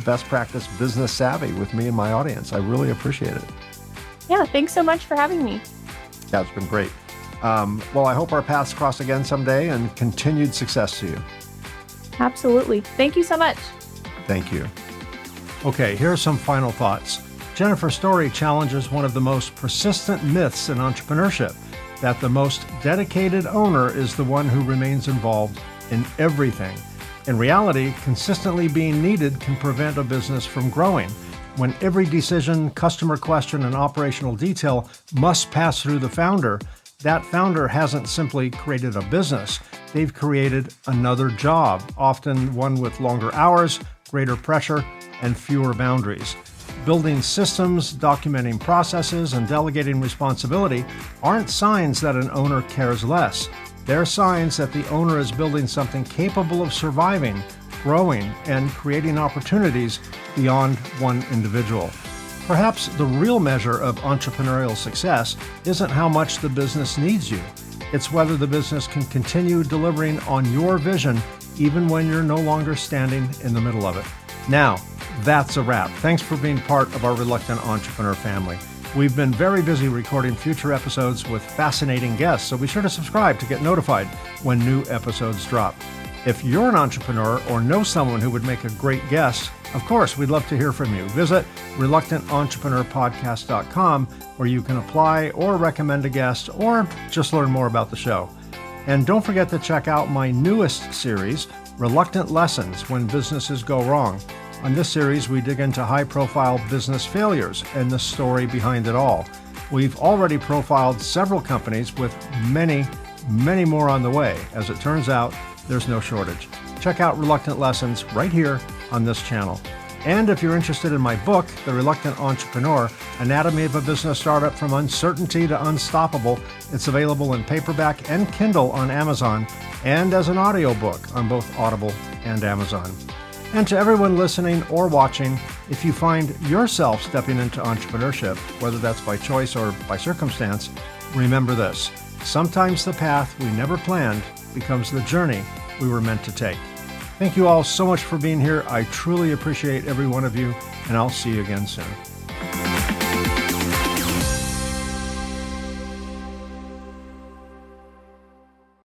C: best practice business savvy with me and my audience. I really appreciate it.
B: Yeah, thanks so much for having me.
C: Yeah, it's been great. Well, I hope our paths cross again someday, and continued success to you.
B: Absolutely. Thank you so much.
C: Thank you.
A: Okay, here are some final thoughts. Jennifer's story challenges one of the most persistent myths in entrepreneurship, that the most dedicated owner is the one who remains involved in everything. In reality, consistently being needed can prevent a business from growing. When every decision, customer question, and operational detail must pass through the founder, that founder hasn't simply created a business. They've created another job, often one with longer hours, greater pressure, and fewer boundaries. Building systems, documenting processes, and delegating responsibility aren't signs that an owner cares less. They're signs that the owner is building something capable of surviving, growing, and creating opportunities beyond one individual. Perhaps the real measure of entrepreneurial success isn't how much the business needs you. It's whether the business can continue delivering on your vision even when you're no longer standing in the middle of it. Now, that's a wrap. Thanks for being part of our Reluctant Entrepreneur family. We've been very busy recording future episodes with fascinating guests, so be sure to subscribe to get notified when new episodes drop. If you're an entrepreneur or know someone who would make a great guest, of course, we'd love to hear from you. Visit reluctantentrepreneur.podcast.com, where you can apply or recommend a guest or just learn more about the show. And don't forget to check out my newest series, Reluctant Lessons When Businesses Go Wrong. On this series, we dig into high-profile business failures and the story behind it all. We've already profiled several companies with many, many more on the way. As it turns out, there's no shortage. Check out Reluctant Lessons right here on this channel. And if you're interested in my book, The Reluctant Entrepreneur, Anatomy of a Business Startup from Uncertainty to Unstoppable, it's available in paperback and Kindle on Amazon and as an audiobook on both Audible and Amazon. And to everyone listening or watching, if you find yourself stepping into entrepreneurship, whether that's by choice or by circumstance, remember this: sometimes the path we never planned becomes the journey we were meant to take. Thank you all so much for being here. I truly appreciate every one of you, and I'll see you again soon.